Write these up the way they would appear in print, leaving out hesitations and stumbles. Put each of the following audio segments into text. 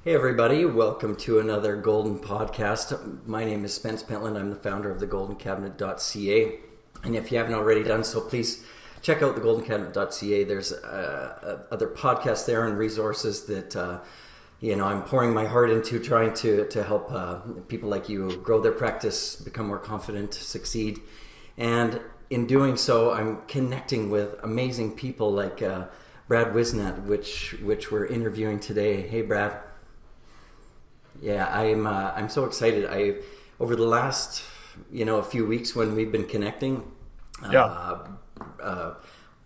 Hey everybody, welcome to another Golden Podcast. My name is Spence Pentland. I'm the founder of thegoldencabinet.ca. And if you haven't already done so, please check out thegoldencabinet.ca. There's other podcasts there and resources that I'm pouring my heart into, trying to help people like you grow their practice, become more confident, succeed. And in doing so, I'm connecting with amazing people like Brad Whisnant, which we're interviewing today. Hey Brad. Yeah, I'm so excited. Over the last a few weeks when we've been connecting, Yeah. uh,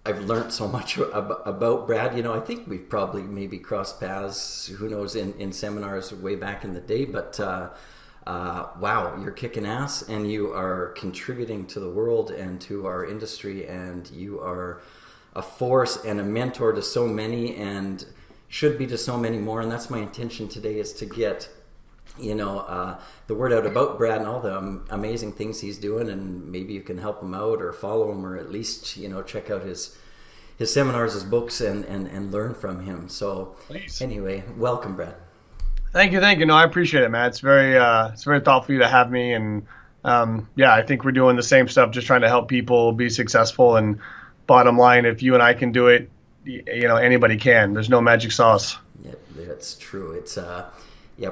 I've learned so much about Brad. I think we've probably maybe crossed paths. Who knows in seminars way back in the day. But wow, you're kicking ass, and you are contributing to the world and to our industry, and you are a force and a mentor to so many, and should be to so many more. And that's my intention today, is to get the word out about Brad and all the amazing things he's doing, and maybe you can help him out or follow him, or at least check out his seminars, his books, and learn from him. So Please. anyway, welcome Brad. Thank you. Thank you. No, I appreciate it, Matt. It's very thoughtful of you to have me. And yeah, I think we're doing the same stuff, just trying to help people be successful. And bottom line, if you and I can do it, anybody can. There's no magic sauce. Yeah, that's true. It's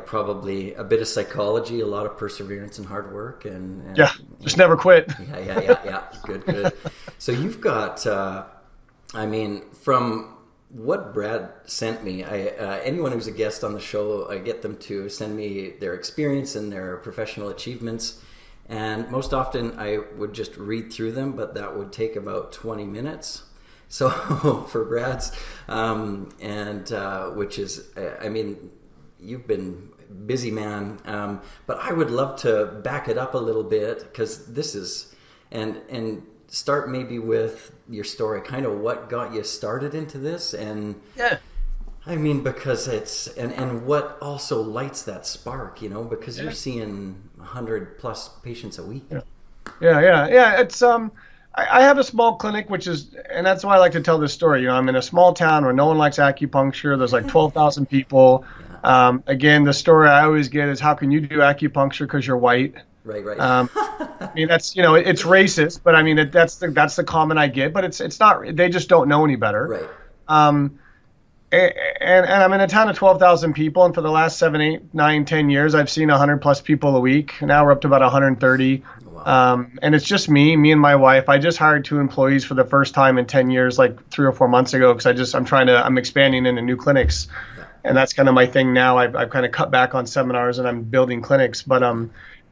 probably a bit of psychology, a lot of perseverance and hard work, and Yeah. Just never quit. yeah. Good. So you've got, from what Brad sent me, anyone who's a guest on the show, I get them to send me their experience and their professional achievements. And most often I would just read through them, but that would take about 20 minutes. So for Brad's, which is, you've been busy, man, but I would love to back it up a little bit, because this is, and start maybe with your story, kind of what got you started into this, and Yeah. because it's, and what also lights that spark, because Yeah. you're seeing 100 plus patients a week. Yeah. Yeah. I have a small clinic, and that's why I like to tell this story. I'm in a small town where no one likes acupuncture. There's like 12,000 people. Again, the story I always get is, how can you do acupuncture because you're white? Right. That's, it's racist, but that's the comment I get, but it's not, they just don't know any better. Right. Um, and I'm in a town of 12,000 people, and for the last 7, 8, 9, 10 years, I've seen 100 plus people a week. Now we're up to about 130. Wow. And it's just me and my wife. I just hired 2 employees for the first time in 10 years, like 3 or 4 months ago, because I'm expanding into new clinics. Yeah. And that's kind of my thing now. I've kind of cut back on seminars, and I'm building clinics. But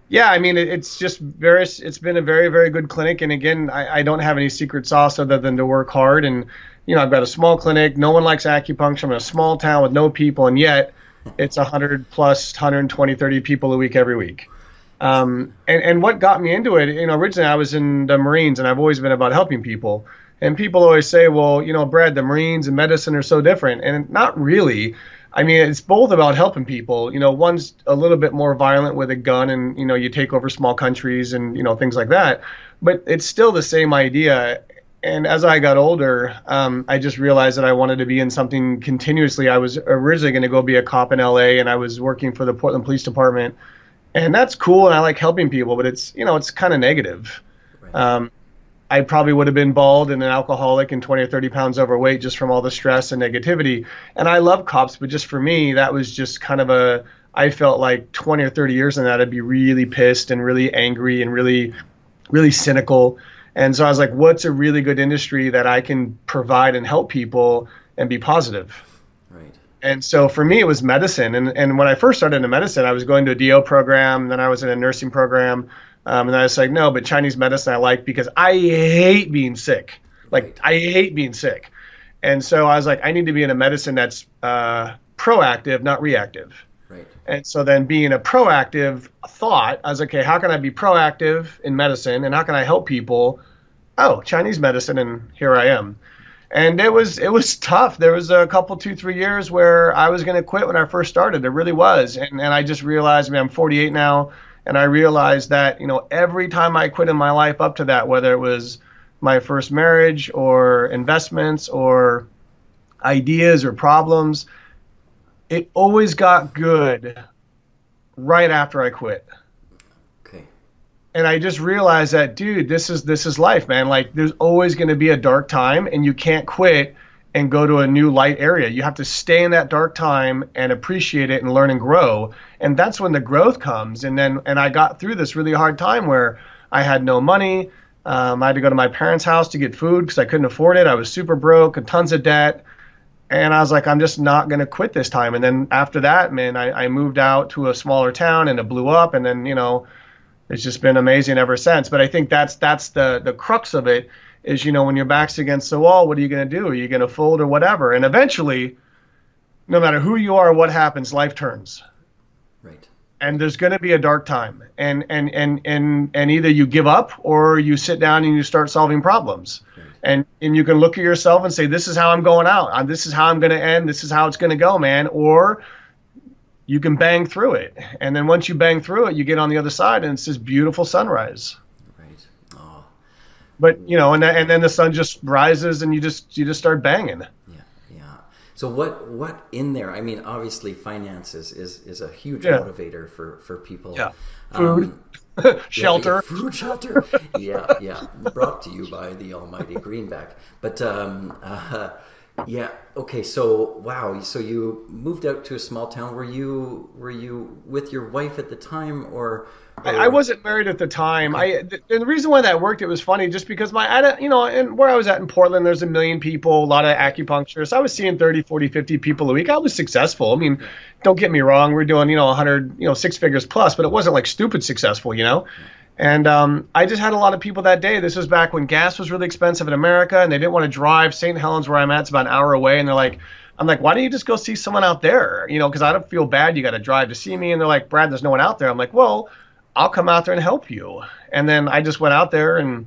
yeah, it's been a very, very good clinic. And again, I don't have any secret sauce other than to work hard. And I've got a small clinic. No one likes acupuncture. I'm in a small town with no people, and yet it's 100 plus, 120, 30 people a week every week. And what got me into it, originally I was in the Marines, and I've always been about helping people. And people always say, well, Brad, the Marines and medicine are so different. And not really. It's both about helping people. One's a little bit more violent with a gun, and, you take over small countries and, things like that. But it's still the same idea. And as I got older, I just realized that I wanted to be in something continuously. I was originally going to go be a cop in LA, and I was working for the Portland Police Department. And that's cool, and I like helping people, but it's kind of negative. Right. I probably would have been bald and an alcoholic and 20 or 30 pounds overweight just from all the stress and negativity. And I love cops, but just for me, that was just kind of I felt like 20 or 30 years in that, I'd be really pissed and really angry and really, really cynical. And so I was like, what's a really good industry that I can provide and help people and be positive? Right. And so for me, it was medicine. And when I first started into medicine, I was going to a DO program, then I was in a nursing program. And I was like, no, but Chinese medicine I like, because I hate being sick. Right. I hate being sick. And so I was like, I need to be in a medicine that's proactive, not reactive. Right. And so then being a proactive thought, I was like, okay, how can I be proactive in medicine, and how can I help people? Oh, Chinese medicine, and here I am. And it was tough. There was a couple, 2, 3 years where I was going to quit when I first started. It really was. And I just realized, I'm 48 now, and I realized that, every time I quit in my life up to that, whether it was my first marriage or investments or ideas or problems, it always got good right after I quit. Okay. And I just realized that, dude, this is life, man. Like there's always going to be a dark time, and you can't quit and go to a new light area. You have to stay in that dark time and appreciate it and learn and grow. And that's when the growth comes. And I got through this really hard time where I had no money. I had to go to my parents' house to get food because I couldn't afford it. I was super broke and tons of debt. And I was like, I'm just not going to quit this time. And then after that, man, I moved out to a smaller town and it blew up. And then, it's just been amazing ever since. But I think that's the crux of it is, when your back's against the wall, what are you going to do? Are you going to fold or whatever? And eventually, no matter who you are, what happens, life turns. Right. And there's going to be a dark time. And either you give up or you sit down and you start solving problems. Right. And you can look at yourself and say, this is how I'm going out. This is how I'm going to end. This is how it's going to go, man. Or you can bang through it. And then once you bang through it, you get on the other side and it's this beautiful sunrise. Right. Oh. But, and then the sun just rises and you just start banging. Yeah. Yeah. So what in there, I mean, obviously finance is a huge motivator for people. Yeah. Food, shelter. Yeah, food, shelter. Yeah. Brought to you by the almighty Greenback. But, yeah. Okay. So wow. So you moved out to a small town. Were you with your wife at the time, or? I wasn't married at the time. And the reason why that worked, it was funny, just because and where I was at in Portland, there's 1 million people, a lot of acupuncture. So I was seeing 30, 40, 50 people a week. I was successful. I mean, don't get me wrong. We're doing, 100, 6 figures plus, but it wasn't like stupid successful, And I just had a lot of people that day. This was back when gas was really expensive in America, and they didn't want to drive. St. Helens, where I'm at, it's about an hour away. And I'm like, why don't you just go see someone out there? Because I don't feel bad. You got to drive to see me. And they're like, Brad, there's no one out there. I'm like, well, I'll come out there and help you. And then I just went out there, and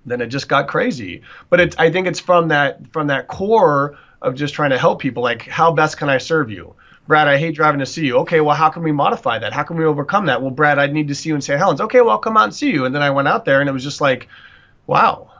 then it just got crazy. But I think it's from that core of just trying to help people. Like, how best can I serve you? Brad, I hate driving to see you. Okay, well, how can we modify that? How can we overcome that? Well, Brad, I'd need to see you in St. Helens. Okay, well, I'll come out and see you. And then I went out there, and it was just like, wow.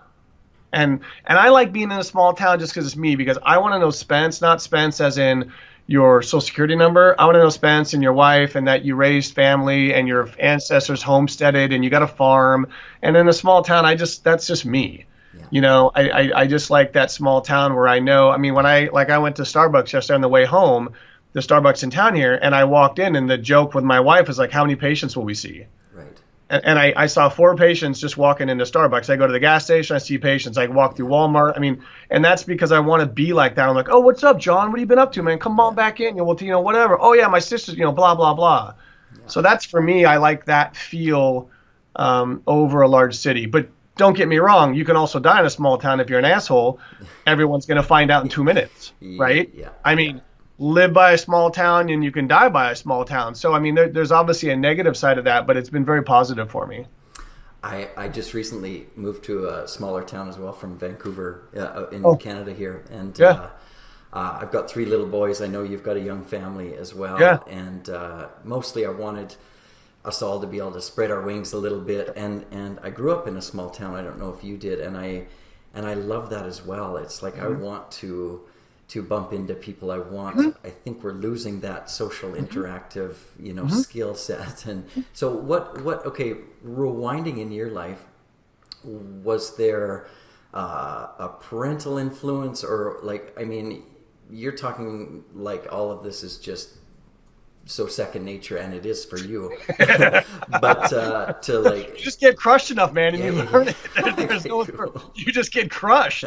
And I like being in a small town just because it's me, because I want to know Spence, not Spence as in your social security number. I want to know Spence and your wife, and that you raised family and your ancestors homesteaded and you got a farm. And in a small town, that's just me. Yeah. I just like that small town where I know. I mean, when I went to Starbucks yesterday on the way home, the Starbucks in town here, and I walked in, and the joke with my wife was like, how many patients will we see? Right. And I saw 4 patients just walking into Starbucks. I go to the gas station, I see patients. I walk through Walmart. I mean, and that's because I want to be like that. I'm like, oh, what's up, John? What have you been up to, man? Come on back in. Whatever. Oh, yeah, my sister's, blah, blah, blah. Yeah. So that's, for me, I like that feel over a large city. But don't get me wrong. You can also die in a small town if you're an asshole. Everyone's going to find out in 2 minutes, right? Yeah. I mean, live by a small town and you can die by a small town. So, I mean, there's obviously a negative side of that, but it's been very positive for me. I just recently moved to a smaller town as well, from Vancouver in Canada here. And I've got 3 little boys. I know you've got a young family as well. Yeah. And mostly I wanted us all to be able to spread our wings a little bit. And I grew up in a small town. I don't know if you did. And I love that as well. It's like, I want to bump into people. I think we're losing that social interactive, skill set. And so okay, rewinding in your life, was there a parental influence, or you're talking like all of this is just so second nature, and it is for you. But you just get crushed enough, man, and you learn it. You just get crushed.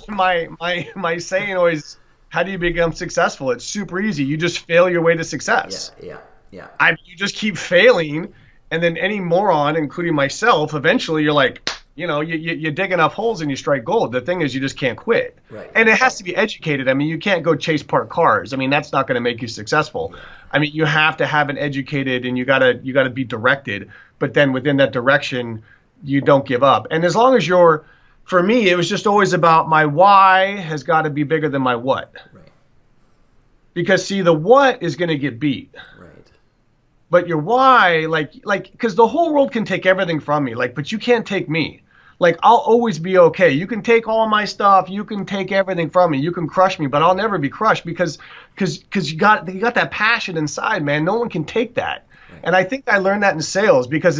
My saying always, how do you become successful? It's super easy. You just fail your way to success. Yeah. You just keep failing, and then any moron, including myself, eventually you're like, you dig enough holes and you strike gold. The thing is, you just can't quit. Right. And it has to be educated. I mean, you can't go chase parked cars. I mean, that's not going to make you successful. Yeah. I mean, you have to have it educated, and you gotta be directed. But then within that direction, you don't give up. And as long as for me, it was just always about my why has got to be bigger than my what. Right. Because see, the what is going to get beat. Right. But your why, because the whole world can take everything from me, but you can't take me. like I'll always be okay. You can take all my stuff, you can take everything from me, you can crush me, but I'll never be crushed because you got that passion inside, man. No one can take that. Right. And I think I learned that in sales because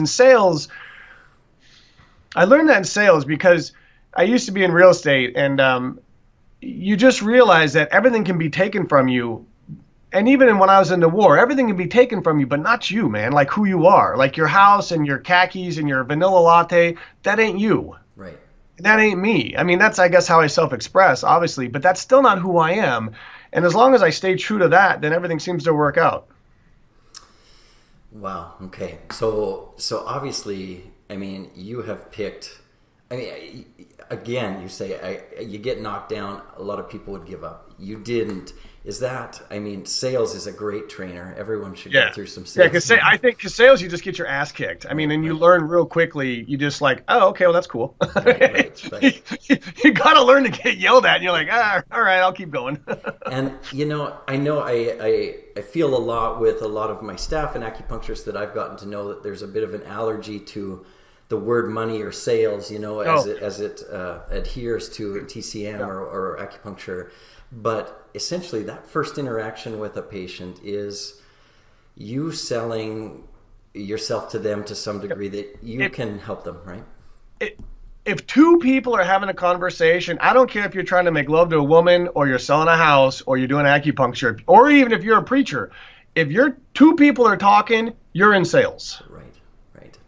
I used to be in real estate, and you just realize that everything can be taken from you. And even when I was in the war, everything can be taken from you, but not you, man. Like who you are, like your house and your khakis and your vanilla latte, that ain't you. Right. That ain't me. I mean, that's, I guess, how I self-express, obviously, but that's still not who I am. And as long as I stay true to that, then everything seems to work out. Wow. Okay. So obviously, I mean, you have picked, I mean, again, you say you get knocked down. A lot of people would give up. You didn't. Is that, I mean, sales is a great trainer. Everyone should go through some sales. Yeah, I think because sales, you just get your ass kicked. I mean, and you learn real quickly. You just like, oh, okay, well, that's cool. Right. You got to learn to get yelled at. And you're like, all right, I'll keep going. And, I feel a lot with a lot of my staff and acupuncturists that I've gotten to know that there's a bit of an allergy to the word money or sales, as it adheres to TCM or acupuncture. But essentially, that first interaction with a patient is you selling yourself to them to some degree that you can help them, right? If two people are having a conversation, I don't care if you're trying to make love to a woman or you're selling a house or you're doing acupuncture, or even if you're a preacher. If two people are talking, you're in sales. Right.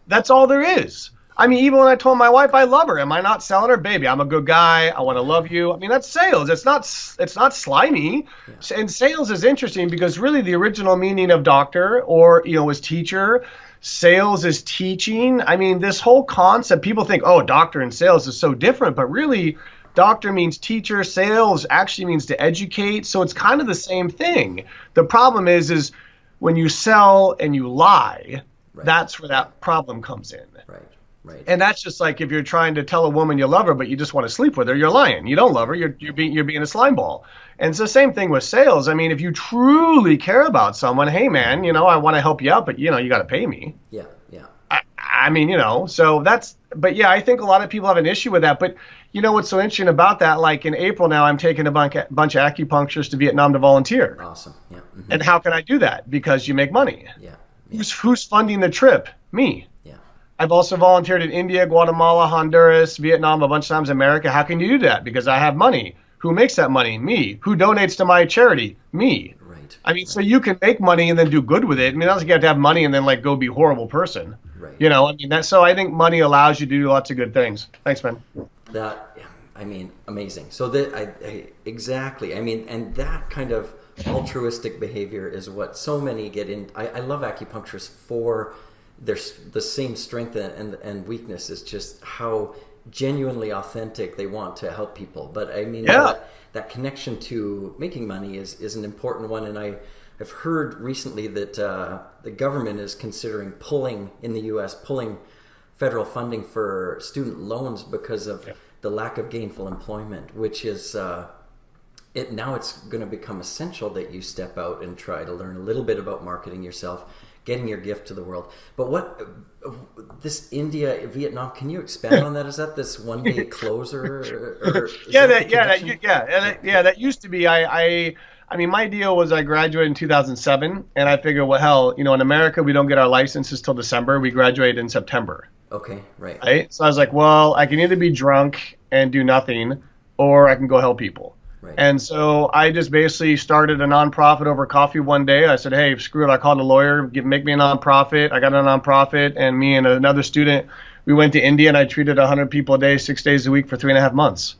That's all there is. I mean, even when I told my wife I love her, am I not selling her? Baby, I'm a good guy. I want to love you. I mean, that's sales. It's not slimy. Yeah. And sales is interesting because really the original meaning of doctor or, was teacher. Sales is teaching. I mean, this whole concept, people think, oh, doctor and sales is so different. But really, doctor means teacher. Sales actually means to educate. So it's kind of the same thing. The problem is when you sell and you lie, that's where that problem comes in. Right. And that's just like if you're trying to tell a woman you love her, but you just want to sleep with her, you're lying. You don't love her. You're being a slime ball. And it's the same thing with sales. I mean, if you truly care about someone, hey man, I want to help you out, but you got to pay me. Yeah. I mean, so that's. But yeah, I think a lot of people have an issue with that. But what's so interesting about that? Like in April now, I'm taking a bunch of acupuncturists to Vietnam to volunteer. Awesome. Yeah. Mm-hmm. And how can I do that? Because you make money. Yeah. Who's funding the trip? Me. I've also volunteered in India, Guatemala, Honduras, Vietnam, a bunch of times, America. How can you do that? Because I have money. Who makes that money? Me. Who donates to my charity? Me. Right. I mean, so you can make money and then do good with it. I mean, that's like you have to have money and then like go be a horrible person. Right. So I think money allows you to do lots of good things. Thanks, man. Amazing. So exactly. I mean, and that kind of altruistic behavior is what so many get in. I love acupuncturists for there's the same strength and weakness is just how genuinely authentic they want to help people. But I mean, that connection to making money is an important one. And I've heard recently that the government is considering pulling federal funding for student loans because of the lack of gainful employment, which is now it's going to become essential that you step out and try to learn a little bit about marketing yourself, getting your gift to the world. But what this India, Vietnam, can you expand on that? Is that this one day closer? That used to be. I mean, my deal was I graduated in 2007, and I figured, well, hell, in America we don't get our licenses till December. We graduate in September. Okay, right. Right. So I was like, well, I can either be drunk and do nothing, or I can go help people. Right. And so I just basically started a nonprofit over coffee one day. I said, hey, screw it. I called a lawyer, make me a nonprofit. I got a nonprofit, and me and another student, we went to India, and I treated 100 people a day, 6 days a week for 3.5 months.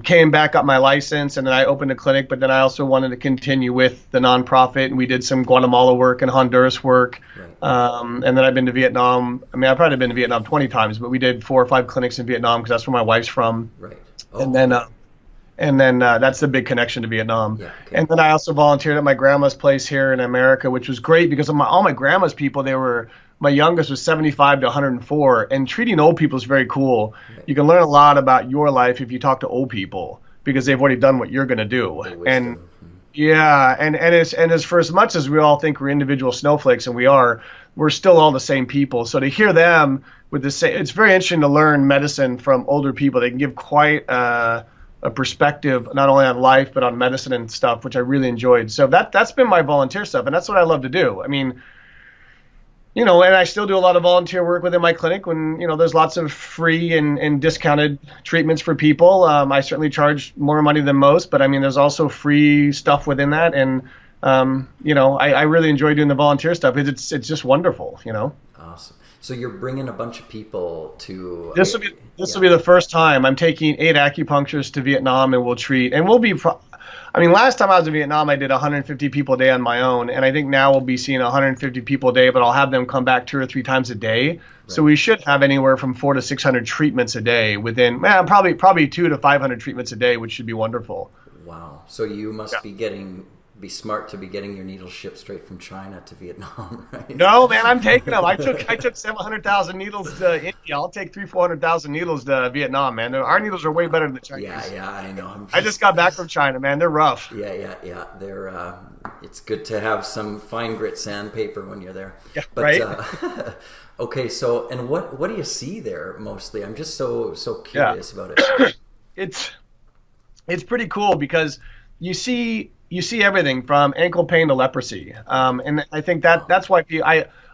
Came back, got my license, and then I opened a clinic, but then I also wanted to continue with the nonprofit, and we did some Guatemala work and Honduras work. Right. And then I've been to Vietnam. I mean, I've probably been to Vietnam 20 times, but we did 4 or 5 clinics in Vietnam because that's where my wife's from. Right. Oh. And then that's the big connection to Vietnam. Yeah, okay. And then I also volunteered at my grandma's place here in America, which was great because all my grandma's people, my youngest was 75 to 104, and treating old people is very cool. Right. You can learn a lot about your life if you talk to old people because they've already done what you're going to do. And Yeah, and as for as much as we all think we're individual snowflakes, and we are, we're still all the same people. So to hear them with the same, it's very interesting to learn medicine from older people. They can give quite a perspective not only on life but on medicine and stuff, which I really enjoyed. So that's been my volunteer stuff, and that's what I love to do. I mean, and I still do a lot of volunteer work within my clinic when, there's lots of free and discounted treatments for people. I certainly charge more money than most, but I mean, there's also free stuff within that. And, I really enjoy doing the volunteer stuff. It's just wonderful, Awesome. So you're bringing a bunch of people to... This will be the first time I'm taking 8 acupuncturists to Vietnam, and we'll treat, and we'll be... last time I was in Vietnam, I did 150 people a day on my own, and I think now we'll be seeing 150 people a day, but I'll have them come back 2 or 3 times a day. Right. So we should have anywhere from 400 to 600 treatments a day within, probably 200 to 500 treatments a day, which should be wonderful. Wow. So you must be smart to be getting your needles shipped straight from China to Vietnam, right? No, man, I'm taking them. I took 700,000 needles to India. I'll take 400,000 needles to Vietnam, man. Our needles are way better than the Chinese. Yeah, I know. I just got back from China, man. They're rough. Yeah. They're it's good to have some fine grit sandpaper when you're there. Yeah, but, right. Okay, so and what do you see there mostly? I'm just so curious about it. It's pretty cool because you see everything from ankle pain to leprosy, and I think that's why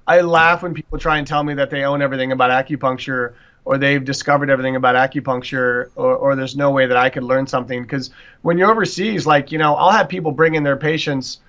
I laugh when people try and tell me that they own everything about acupuncture or they've discovered everything about acupuncture or there's no way that I could learn something. Because when you're overseas, I'll have people bring in their patients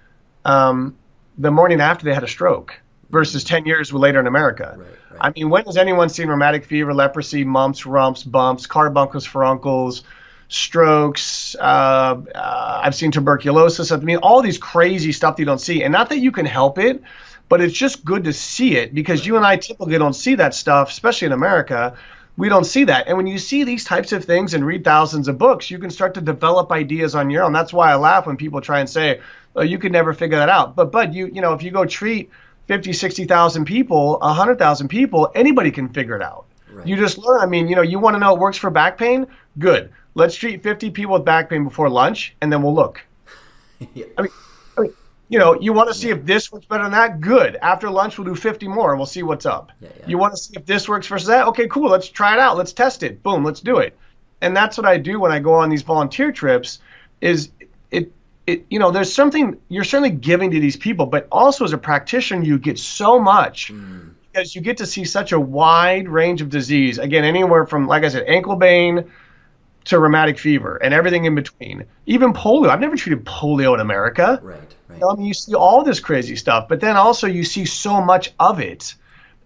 the morning after they had a stroke versus 10 years later in America. Right. I mean, when has anyone seen rheumatic fever, leprosy, mumps, rumps, bumps, carbuncles, furuncles, strokes? I've seen tuberculosis. I mean, all these crazy stuff that you don't see. And not that you can help it, but it's just good to see it because you and I typically don't see that stuff, especially in America. We don't see that. And when you see these types of things and read thousands of books, you can start to develop ideas on your own. That's why I laugh when people try and say, oh, you could never figure that out. But if you go treat 50, 60,000 people, 100,000 people, anybody can figure it out. Right. You just learn. I mean, you want to know what works for back pain? Good. Let's treat 50 people with back pain before lunch, and then we'll look. Yeah. I mean, you want to see if this works better than that? Good. After lunch, we'll do 50 more, and we'll see what's up. Yeah. You want to see if this works versus that? Okay, cool. Let's try it out. Let's test it. Boom, let's do it. And that's what I do when I go on these volunteer trips is there's something you're certainly giving to these people, but also as a practitioner, you get so much because you get to see such a wide range of disease. Again, anywhere from, like I said, ankle pain to rheumatic fever and everything in between. Even polio. I've never treated polio in America. Right. You see all this crazy stuff, but then also you see so much of it.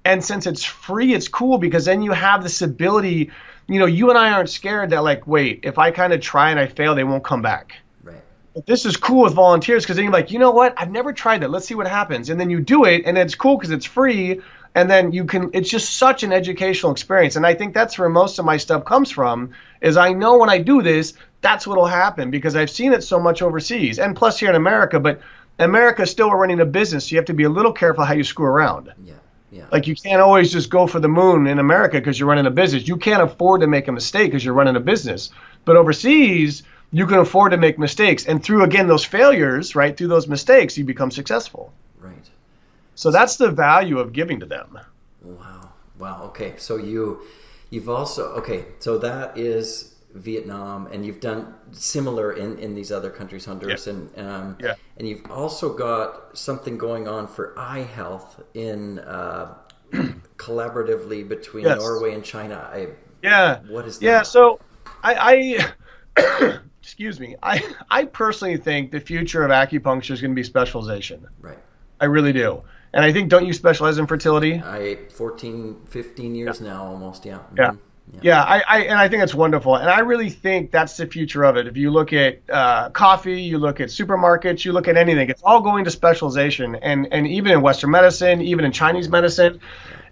And since it's free, it's cool because then you have this ability, you and I aren't scared that wait, if I kind of try and I fail, they won't come back. Right. But this is cool with volunteers because then you're like, you know what? I've never tried that. Let's see what happens. And then you do it and it's cool because it's free. And then it's just such an educational experience. And I think that's where most of my stuff comes from is I know when I do this, that's what will happen because I've seen it so much overseas and plus here in America, but America is still running a business. So you have to be a little careful how you screw around. Yeah. You can't always just go for the moon in America because you're running a business. You can't afford to make a mistake because you're running a business. But overseas, you can afford to make mistakes. And through, again, those failures, right, through those mistakes, you become successful. Right. So that's the value of giving to them. Wow. Okay. So you've also, so that is Vietnam, and you've done similar in these other countries, Honduras, and you've also got something going on for eye health in collaboratively between Norway and China. What is that? Yeah. So I excuse me. I personally think the future of acupuncture is going to be specialization. Right. I really do. And I think, don't you specialize in fertility? 15 years now almost, yeah. Yeah. Yeah, I think it's wonderful. And I really think that's the future of it. If you look at coffee, you look at supermarkets, you look at anything, it's all going to specialization. And even in Western medicine, even in Chinese medicine.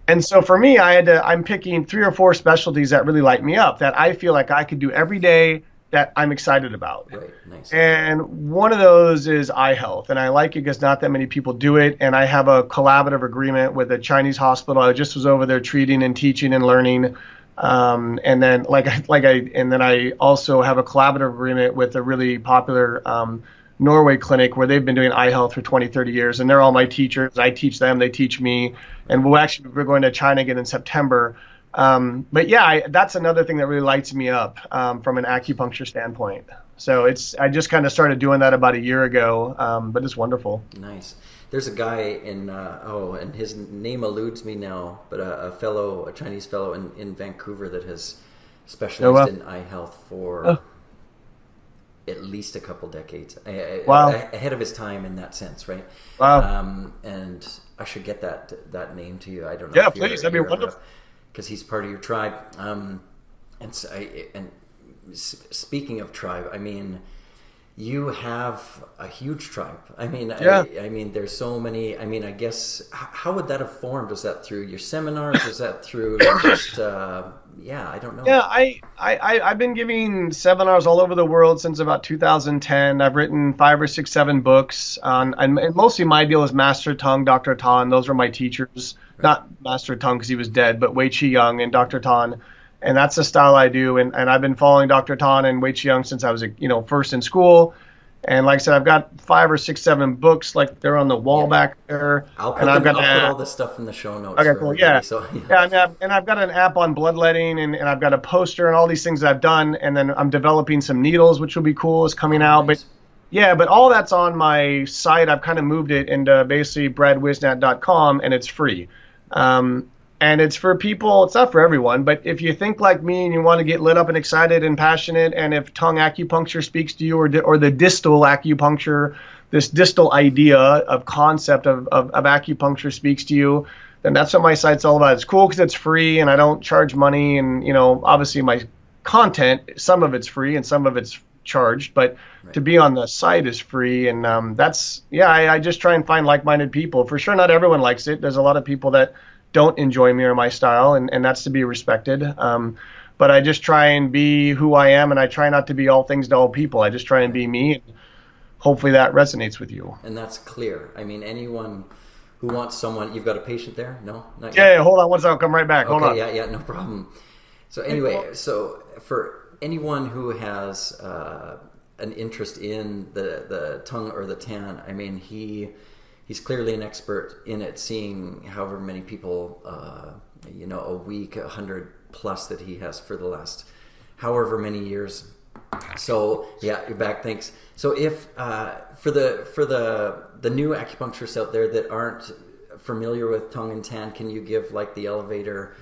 And so for me, I'm picking 3 or 4 specialties that really light me up, that I feel like I could do every day, that I'm excited about. Right, nice. And one of those is eye health. And I like it because not that many people do it. And I have a collaborative agreement with a Chinese hospital. I just was over there treating and teaching and learning. And then I also have a collaborative agreement with a really popular Norway clinic where they've been doing eye health for 20, 30 years, and they're all my teachers. I teach them, they teach me, and we're going to China again in September. But yeah, that's another thing that really lights me up from an acupuncture standpoint. So I just kind of started doing that about a year ago, but it's wonderful. Nice. There's a guy and his name eludes me now, but a Chinese fellow in Vancouver that has specialized in eye health for at least a couple decades. Wow. Ahead of his time in that sense, right? Wow. And I should get that name to you. I don't know. Yeah, please. That'd be wonderful. Because he's part of your tribe. Speaking of tribe, I mean, you have a huge tribe. I mean, yeah. I mean, there's so many. I mean, I guess how would that have formed? Was that through your seminars? Was that through just? I don't know. Yeah, I've been giving seminars all over the world since about 2010. I've written 5 or 6, 7 books and mostly my deal is Master Tung, Dr. Tan. Those were my teachers. Right. Not Master Tung because he was dead, but Wei Qi Young and Dr. Tan. And that's the style I do. And I've been following Dr. Tan and Wei Qi Young since I was, first in school. And like I said, I've got 5 or 6, 7 books, like they're on the wall back there. I'll put all this stuff in the show notes. Okay, cool. Yeah. So, and I've got an app on bloodletting, and I've got a poster and all these things that I've done. And then I'm developing some needles, which will be cool. It's coming out. Nice. But all that's on my site. I've kind of moved it into basically bradwhisnant.com, and it's free. And it's for people, it's not for everyone, but if you think like me and you want to get lit up and excited and passionate, and if tongue acupuncture speaks to you, or the distal acupuncture, this distal idea of concept of acupuncture speaks to you, then that's what my site's all about. It's cool because it's free and I don't charge money. And, obviously my content, some of it's free and some of it's charged, but to be on the site is free. And I just try and find like-minded people. For sure, not everyone likes it. There's a lot of people that don't enjoy me or my style, and that's to be respected. But I just try and be who I am, and I try not to be all things to all people. I just try and be me, and hopefully that resonates with you. And that's clear. I mean, anyone who wants someone, you've got a patient there? No? Not yet? Yeah, hold on one second, I'll come right back. Hold on. Yeah, no problem. So anyway, so for anyone who has an interest in the tongue or the tan, I mean, he's clearly an expert in it, seeing however many people, a week, 100 plus that he has for the last however many years. So yeah, you're back. Thanks. So if for the new acupuncturists out there that aren't familiar with tongue and tan, can you give like the elevator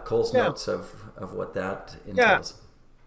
Cole's notes of what that entails?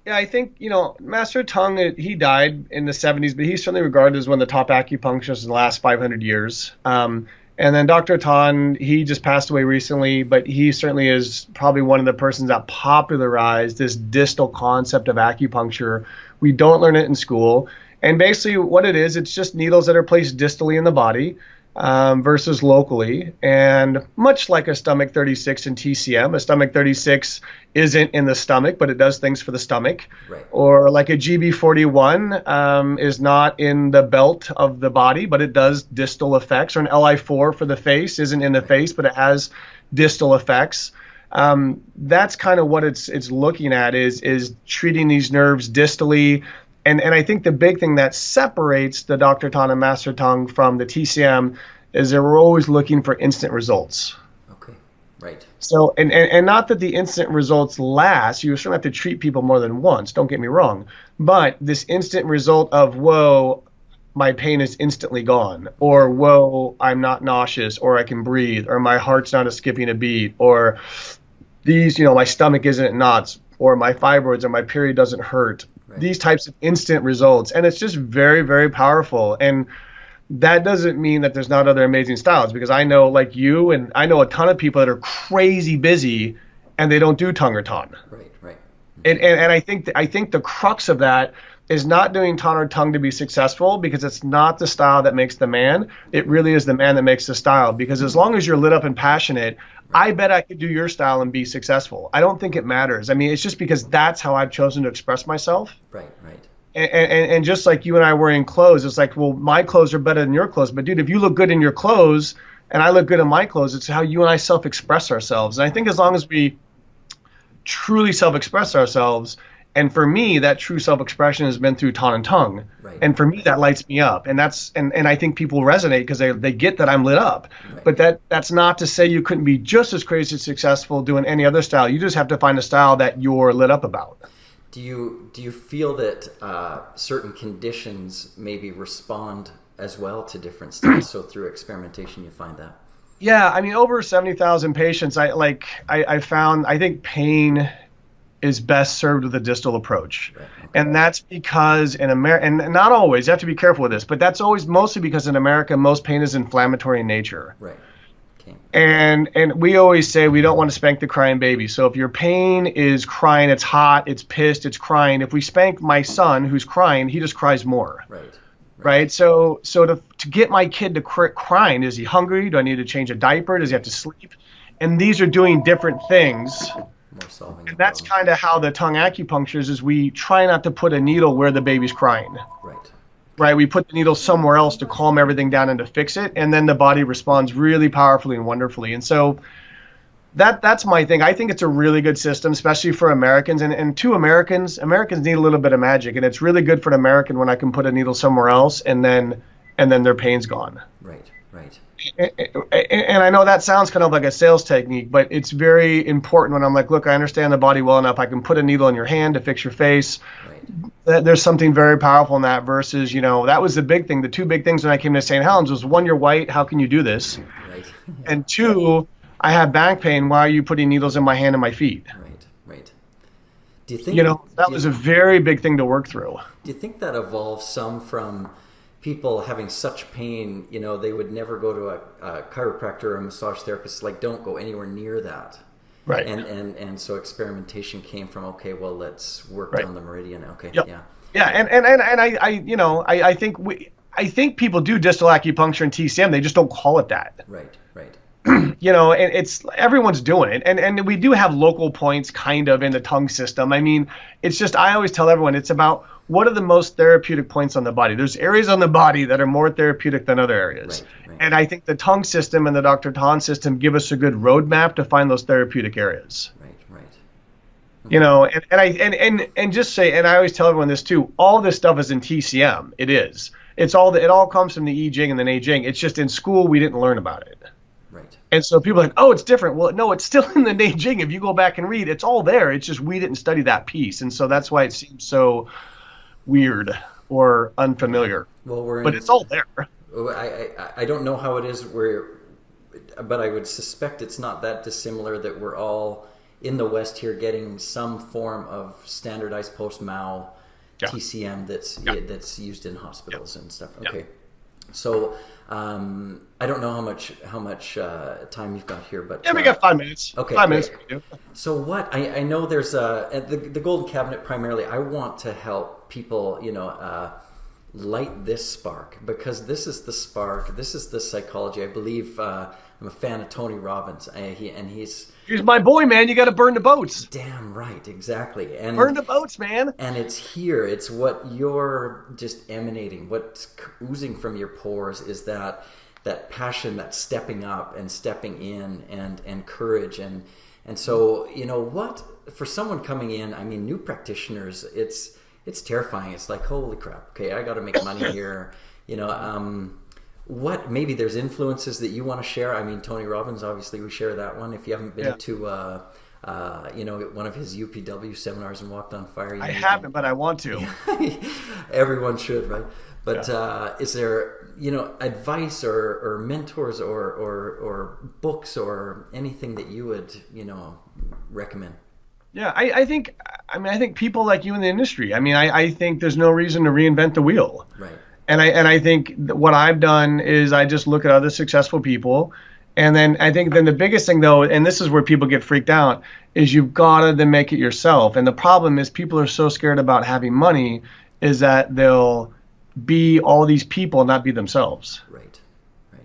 Yeah, I think, Master Tung, he died in the 70s, but he's certainly regarded as one of the top acupuncturists in the last 500 years. And then Dr. Tan, he just passed away recently, but he certainly is probably one of the persons that popularized this distal concept of acupuncture. We don't learn it in school. And basically what it is, it's just needles that are placed distally in the body versus locally. And much like a stomach 36 and TCM, a stomach 36 isn't in the stomach, but it does things for the stomach. Right. Or like a GB41 is not in the belt of the body, but it does distal effects. Or an LI4 for the face isn't in the face, but it has distal effects. That's kind of what it's looking at is treating these nerves distally. And I think the big thing that separates the Dr. Tan and Master Tung from the TCM is that we're always looking for instant results. Okay, right. So, and not that the instant results last. You certainly have to treat people more than once, don't get me wrong. But this instant result of, whoa, my pain is instantly gone, or whoa, I'm not nauseous, or I can breathe, or my heart's not skipping a beat, or these, my stomach isn't in knots, or my fibroids or my period doesn't hurt. Right. These types of instant results. And it's just very, very powerful. And that doesn't mean that there's not other amazing styles, because I know, like you, and I know a ton of people that are crazy busy and they don't do tongue or tan. Right. And I think the crux of that is not doing tan or tongue to be successful, because it's not the style that makes the man. It really is the man that makes the style. Because as long as you're lit up and passionate, I bet I could do your style and be successful. I don't think it matters. I mean, it's just because that's how I've chosen to express myself. Right. And just like you and I wearing clothes, it's like, well, my clothes are better than your clothes. But dude, if you look good in your clothes and I look good in my clothes, it's how you and I self-express ourselves. And I think as long as we truly self-express ourselves And for me, that true self-expression has been through Ton and Tung. Right. And for me, that lights me up. And and I think people resonate because they get that I'm lit up. Right. But that's not to say you couldn't be just as crazy successful doing any other style. You just have to find a style that you're lit up about. Do you feel that certain conditions maybe respond as well to different styles? So through experimentation, you find that? Yeah, I mean, over 70,000 patients. I found, I think pain is best served with a distal approach. Right. Okay. And that's because in America, and not always, you have to be careful with this, but that's always mostly because in America, most pain is inflammatory in nature. Right. Okay. And we always say we don't want to spank the crying baby. So if your pain is crying, it's hot, it's pissed, it's crying. If we spank my son who's crying, he just cries more. Right. Right. So to get my kid to quit crying, is he hungry? Do I need to change a diaper? Does he have to sleep? And these are doing different things. More solving. And that's kind of how the tongue acupuncture is we try not to put a needle where the baby's crying. Right. Right. We put the needle somewhere else to calm everything down and to fix it. And then the body responds really powerfully and wonderfully. And so that's my thing. I think it's a really good system, especially for Americans. And to Americans need a little bit of magic. And it's really good for an American when I can put a needle somewhere else and then their pain's gone. Right. Right. And I know that sounds kind of like a sales technique, but it's very important when I'm like, look, I understand the body well enough. I can put a needle in your hand to fix your face. Right. There's something very powerful in that versus, that was the big thing. The two big things when I came to St. Helens was, one, you're white. How can you do this? Right. And two, I have back pain. Why are you putting needles in my hand and my feet? Right. Right. Do you think that was a very big thing to work through? Do you think that evolves some from people having such pain, they would never go to a chiropractor or a massage therapist, like, don't go anywhere near that. Right. And so experimentation came from, okay, well, let's work Right. down the meridian. Okay. Yep. Yeah. Yeah. And I think people do distal acupuncture and TCM. They just don't call it that. Right. Right. And it's everyone's doing it. And we do have local points kind of in the tongue system. I mean, it's just, I always tell everyone it's about what are the most therapeutic points on the body. There's areas on the body that are more therapeutic than other areas. Right. And I think the tongue system and the Dr. Tan system give us a good roadmap to find those therapeutic areas. Right. Okay. And just say, and I always tell everyone this too, all this stuff is in TCM. It is. It all comes from the I Ching and the Nei Ching. It's just in school we didn't learn about it. Right. And so people are like, oh, it's different. Well, no, it's still in the Nei Ching. If you go back and read, it's all there. It's just we didn't study that piece. And so that's why it seems so weird or unfamiliar. Well, but it's all there. I don't know how it is but I would suspect it's not that dissimilar, that we're all in the West here getting some form of standardized post-Mao TCM that's used in hospitals and stuff. Okay. Yeah. So I don't know how much time you've got here, but we got 5 minutes. Okay, 5 minutes. So what I know there's the Golden Cabinet primarily. I want to help people, light this spark, because this is the spark. This is the psychology. I believe I'm a fan of Tony Robbins, He's my boy, man. You got to burn the boats. Damn right, exactly. And burn the boats, man. And it's here. It's what you're just emanating. What's oozing from your pores is that passion, that stepping up and stepping in, and courage, and so what, for someone coming in, I mean, new practitioners, it's terrifying. It's like, holy crap. Okay, I got to make money here. What, maybe there's influences that you want to share? I mean, Tony Robbins, obviously we share that one. If you haven't been to one of his UPW seminars and walked on fire, I haven't, but I want to. Everyone should, right? But is there advice or mentors or books or anything that you would recommend? Yeah, I think people like you in the industry. I mean, I think there's no reason to reinvent the wheel. Right. And I think what I've done is I just look at other successful people, and then I think the biggest thing though, and this is where people get freaked out, is you've got to then make it yourself. And the problem is people are so scared about having money is that they'll be all these people and not be themselves. Right.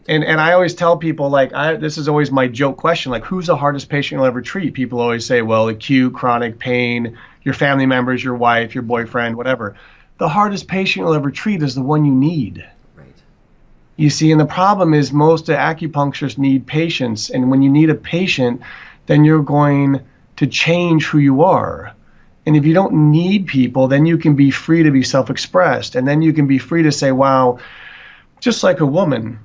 And I always tell people, like, this is always my joke question, like, who's the hardest patient you'll ever treat? People always say, well, acute, chronic pain, your family members, your wife, your boyfriend, whatever. The hardest patient you'll ever treat is the one you need. Right. You see, and the problem is most acupuncturists need patients. And when you need a patient, then you're going to change who you are. And if you don't need people, then you can be free to be self-expressed. And then you can be free to say, wow, just like a woman,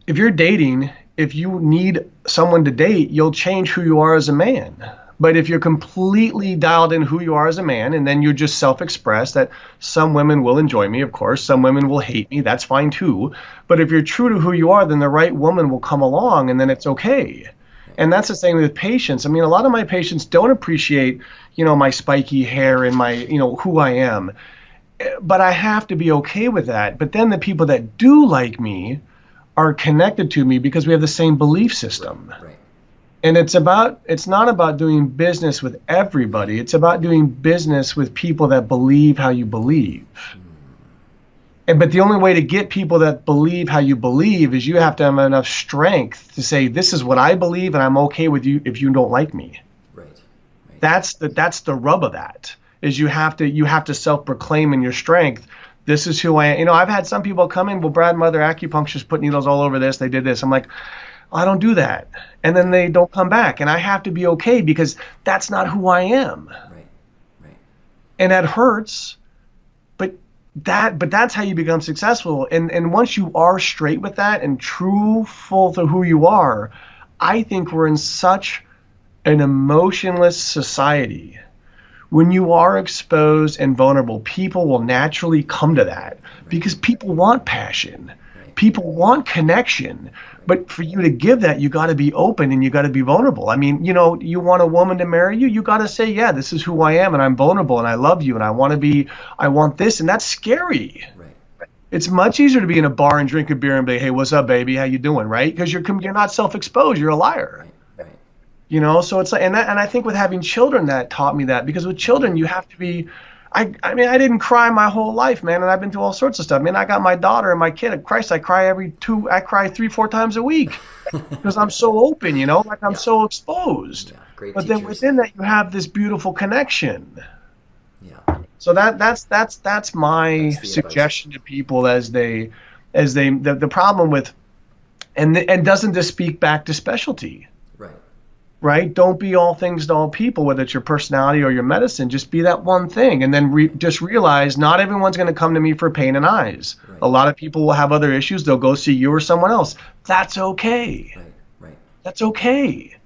if you're dating, if you need someone to date, you'll change who you are as a man. But if you're completely dialed in who you are as a man, and then you just self-express that some women will enjoy me, of course, some women will hate me, that's fine too. But if you're true to who you are, then the right woman will come along, and then it's okay. And that's the same with patients. I mean, a lot of my patients don't appreciate, my spiky hair and my, who I am. But I have to be okay with that. But then the people that do like me are connected to me because we have the same belief system. Right. And it's not about doing business with everybody. It's about doing business with people that believe how you believe. But the only way to get people that believe how you believe is you have to have enough strength to say, this is what I believe, and I'm okay with you if you don't like me. Right. That's the rub of that, is you have to self-proclaim in your strength. This is who I am. I've had some people come in, well, Brad, mother acupuncturists put needles all over this. They did this. I'm like, I don't do that. And then they don't come back. And I have to be okay because that's not who I am. Right. And that hurts. But that's how you become successful. And once you are straight with that and truthful to who you are, I think we're in such an emotionless society. When you are exposed and vulnerable, people will naturally come to that because people want passion. People want connection. But for you to give that, you got to be open and you got to be vulnerable. I mean, you want a woman to marry you, you got to say, yeah, this is who I am and I'm vulnerable and I love you and I want this. And that's scary. Right. It's much easier to be in a bar and drink a beer and be, hey, what's up, baby? How you doing? Right? Because you're not self-exposed. You're a liar. Right. So it's like, and I think with having children, that taught me that, because with children, you have to be, I mean, I didn't cry my whole life, man. And I've been through all sorts of stuff. I mean, I got my daughter and my kid. Christ, I cry 3-4 times a week because I'm so open, like I'm so exposed. Yeah, great but teachers. then within that, you have this beautiful connection. Yeah. So that's my suggestion to people the problem with, and doesn't this speak back to specialty? Right? Don't be all things to all people, whether it's your personality or your medicine. Just be that one thing. And then just realize not everyone's going to come to me for pain and eyes. Right. A lot of people will have other issues. They'll go see you or someone else. That's okay. Right. That's okay.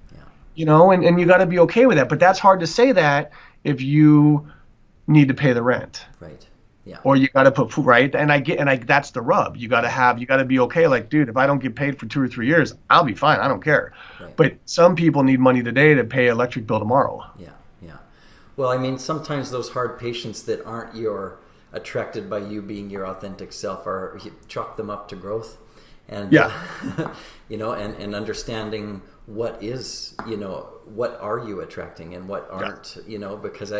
Yeah. And you got to be okay with that. But that's hard to say that if you need to pay the rent. Right. Yeah. Or you got to put food, right? And that's the rub. You got to be okay. Like, dude, if I don't get paid for 2 or 3 years, I'll be fine. I don't care. Right. But some people need money today to pay electric bill tomorrow. Yeah. Well, I mean, sometimes those hard patients that aren't attracted by you being your authentic self you chalk them up to growth. And, and understanding what is, what are you attracting and what aren't, because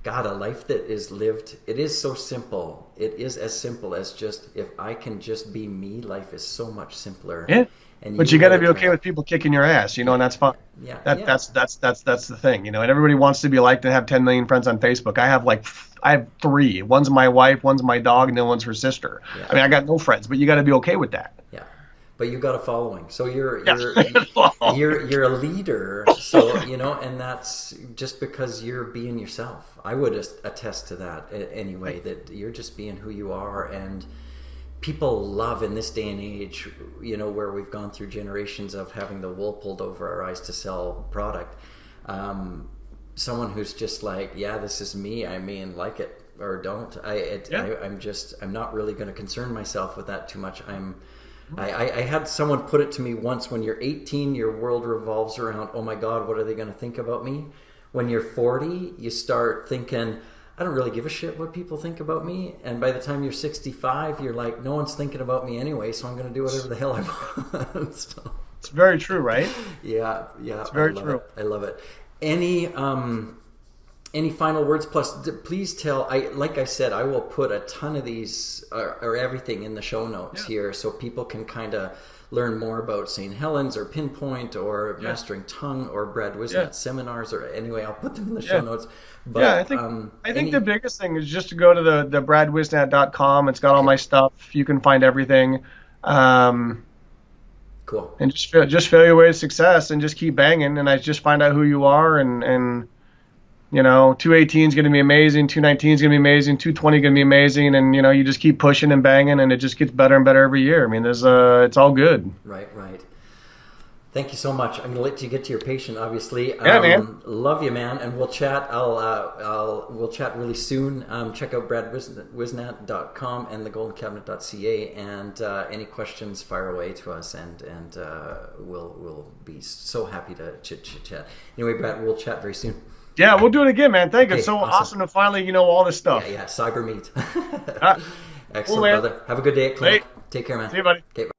God, a life that is lived, it is so simple. It is as simple as just, if I can just be me, life is so much simpler. Yeah. But you got to be okay with people kicking your ass, and that's fine. Yeah. That's the thing, and everybody wants to be liked and have 10 million friends on Facebook. I have 3. One's my wife, one's my dog, and then one's her sister. Yeah. I mean, I got no friends, but you got to be okay with that. Yeah. But you got a following, so you're a leader. So and that's just because you're being yourself. I would attest to that anyway. That you're just being who you are, and people love in this day and age, where we've gone through generations of having the wool pulled over our eyes to sell product. Someone who's just like, yeah, this is me. I mean, like it or don't. I'm not really going to concern myself with that too much. I had someone put it to me once: when you're 18, your world revolves around, oh my God, what are they going to think about me? When you're 40, you start thinking, I don't really give a shit what people think about me. And by the time you're 65, you're like, no one's thinking about me anyway, so I'm going to do whatever the hell I want. So, it's very true, right? Yeah. It's very true. I love it. Any final words? Plus, please tell. Like I said, I will put a ton of these or everything in the show notes here, so people can kind of learn more about St. Helens or Pinpoint or Mastering Tung or Brad Whisnant seminars. Or anyway, I'll put them in the show notes. But, I think the biggest thing is just to go to the bradwhisnant.com. It's got all my stuff. You can find everything. Cool. And just feel your way to success and just keep banging. And I just find out who you are and 218 is going to be amazing, 219 is going to be amazing, 220 going to be amazing, and you just keep pushing and banging, and it just gets better and better every year. I mean, it's all good. Right. Thank you so much. I'm going to let you get to your patient, obviously. Yeah, man. Love you, man, and we'll chat. We'll chat really soon. Check out bradwhisnant.com and thegoldencabinet.ca, and any questions, fire away to us, and we'll be so happy to chit chat. Anyway, Brad, we'll chat very soon. Yeah, we'll do it again, man. Thank you. It's so awesome to finally all this stuff. Yeah, cyber meet. Excellent, cool, brother. Have a good day at clinic. Hey. Take care, man. See you, buddy. Okay, bye.